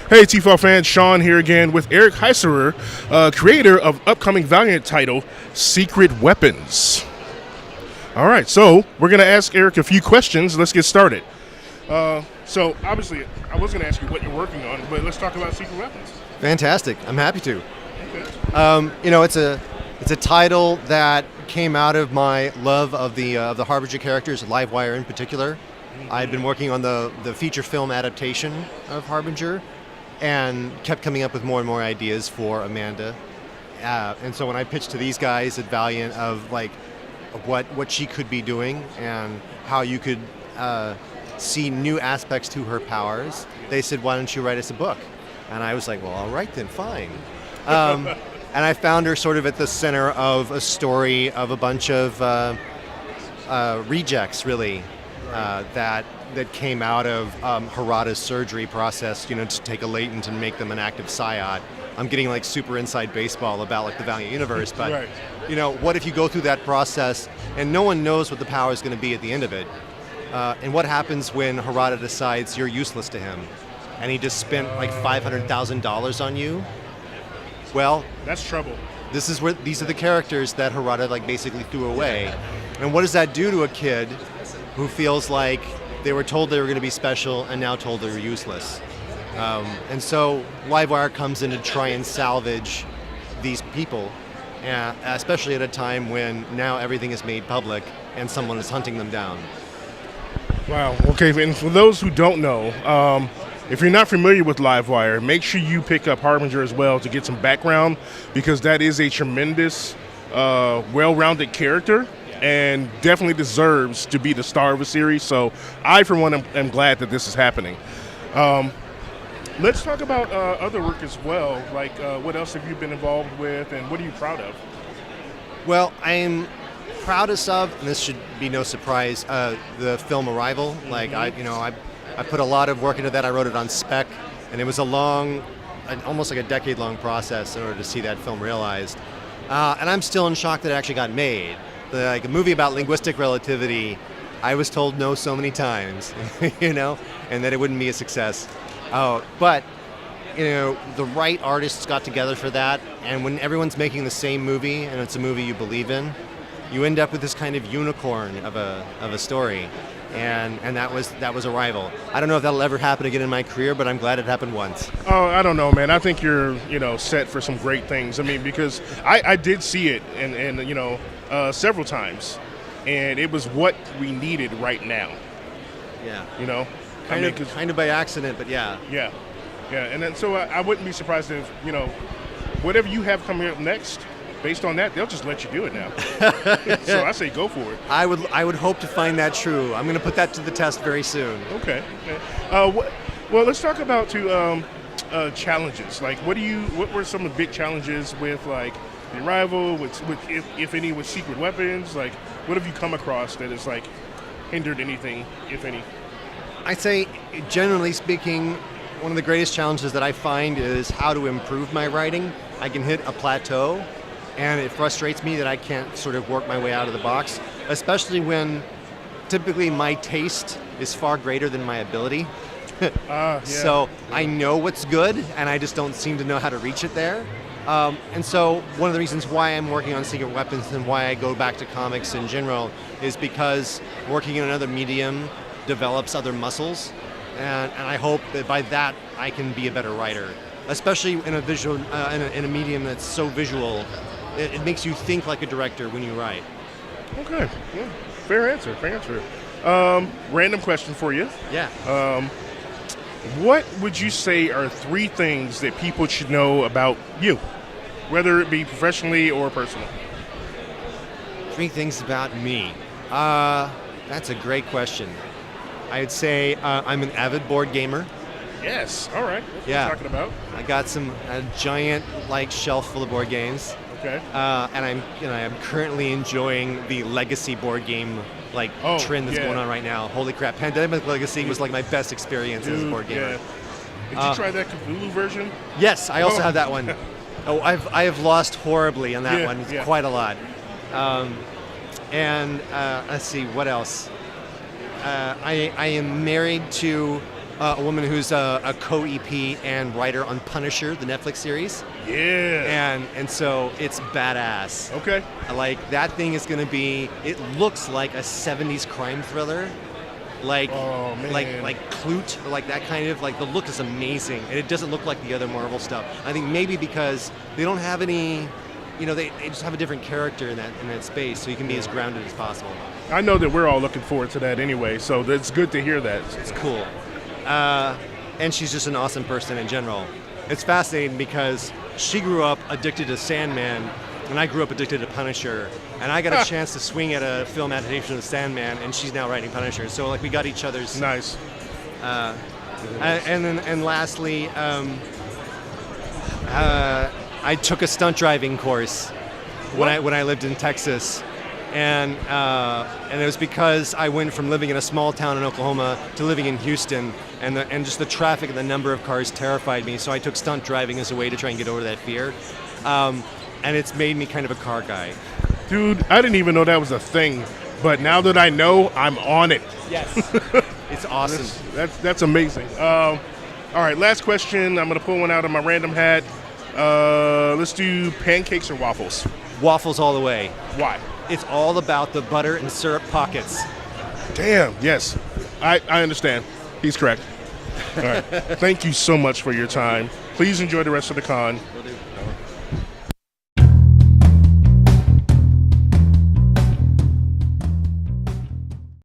Hey, T-Fall fans, Sean here again with Eric Heisserer, creator of upcoming Valiant title, Secret Weapons. All right, so we're going to ask Eric a few questions. Let's get started. So, obviously, I was going to ask you what you're working on, but let's talk about Secret Weapons. Fantastic. I'm happy to. Okay. It's a title that came out of my love of the Harbinger characters, Livewire in particular. Mm-hmm. I've been working on the feature film adaptation of Harbinger and kept coming up with more and more ideas for Amanda. And so when I pitched to these guys at Valiant of like what she could be doing and how you could see new aspects to her powers, they said, why don't you write us a book? And I was like, well, all right then, fine. And I found her sort of at the center of a story of a bunch of rejects, really, that came out of Harada's surgery process, to take a latent and make them an active psiot. I'm getting like super inside baseball about like the Valiant universe, but Right. What if you go through that process and no one knows what the power is going to be at the end of it? And what happens when Harada decides you're useless to him, and he just spent like $500,000 on you? Well, That's trouble. these are the characters that Harada like basically threw away. And what does that do to a kid who feels like they were told they were going to be special and now told they were useless? And so Livewire comes in to try and salvage these people, especially at a time when now everything is made public and someone is hunting them down. Wow. Okay, and for those who don't know, if you're not familiar with Livewire, make sure you pick up Harbinger as well to get some background, because that is a tremendous, well-rounded character and definitely deserves to be the star of a series. So I, for one, am glad that this is happening. Let's talk about other work as well. Like, what else have you been involved with, and what are you proud of? Well, I'm proudest of, and this should be no surprise, the film Arrival. Like I put a lot of work into that. I wrote it on spec, and it was almost like a decade-long process in order to see that film realized. And I'm still in shock that it actually got made. Like a movie about linguistic relativity, I was told no so many times, and that it wouldn't be a success. But the right artists got together for that, and when everyone's making the same movie and it's a movie you believe in, you end up with this kind of unicorn of a story. And that was Arrival. I don't know if that'll ever happen again in my career, but I'm glad it happened once. Oh, I don't know, man. I think you're, set for some great things. I mean, because I did see it and several times, and it was what we needed right now. Yeah. Kind of by accident, but yeah. Yeah. And then so I wouldn't be surprised if whatever you have coming up next, based on that, they'll just let you do it now. So I say go for it. I would hope to find that true. I'm going to put that to the test very soon. Okay. Well, let's talk about challenges. Like, what were some of the big challenges with like the Arrival, with if any, with Secret Weapons? Like, what have you come across that has like hindered anything, if any? I'd say, generally speaking, one of the greatest challenges that I find is how to improve my writing. I can hit a plateau, and it frustrates me that I can't sort of work my way out of the box, especially when typically my taste is far greater than my ability. Yeah. So I know what's good, and I just don't seem to know how to reach it there. And so one of the reasons why I'm working on Secret Weapons and why I go back to comics in general is because working in another medium develops other muscles, and I hope that by that I can be a better writer, especially in a visual, in a medium that's so visual. It makes you think like a director when you write. Okay. Yeah. Fair answer. Random question for you. Yeah. What would you say are 3 things that people should know about you, whether it be professionally or personal? 3 things about me. That's a great question. I'd say I'm an avid board gamer. Yes. All right. That's what Yeah. we're talking about. I got a giant shelf full of board games. Okay. And I'm currently enjoying the legacy board game trend that's going on right now. Holy crap! Pandemic Legacy was like my best experience as a board gamer. Yeah. Did you try that Cthulhu version? Yes, I also have that one. Oh, I have lost horribly on that one. It's quite a lot. And let's see what else. I am married to A woman who's a co-EP and writer on Punisher, the Netflix series. Yeah. And so it's badass. Okay. Like, that thing is going to be, it looks like a 70s crime thriller. Like, Oh, man. like Clute, or like that kind of, like, the look is amazing. And it doesn't look like the other Marvel stuff. I think maybe because they don't have any, they just have a different character in that space, so you can be as grounded as possible. I know that we're all looking forward to that anyway, so it's good to hear that. It's cool. And she's just an awesome person in general. It's fascinating because she grew up addicted to Sandman, and I grew up addicted to Punisher. And I got a chance to swing at a film adaptation of Sandman, and she's now writing Punisher. So like we got each other's. Nice. And lastly, I took a stunt driving course when I lived in Texas. And it was because I went from living in a small town in Oklahoma to living in Houston, and just the traffic and the number of cars terrified me. So I took stunt driving as a way to try and get over that fear, and it's made me kind of a car guy. Dude, I didn't even know that was a thing, but now that I know, I'm on it. Yes, it's awesome. That's amazing. All right, last question. I'm gonna pull one out of my random hat. Let's do pancakes or waffles. Waffles all the way. Why? It's all about the butter and syrup pockets. Damn, yes. I understand. He's correct. All right. Thank you so much for your time. Please enjoy the rest of the con. Will do.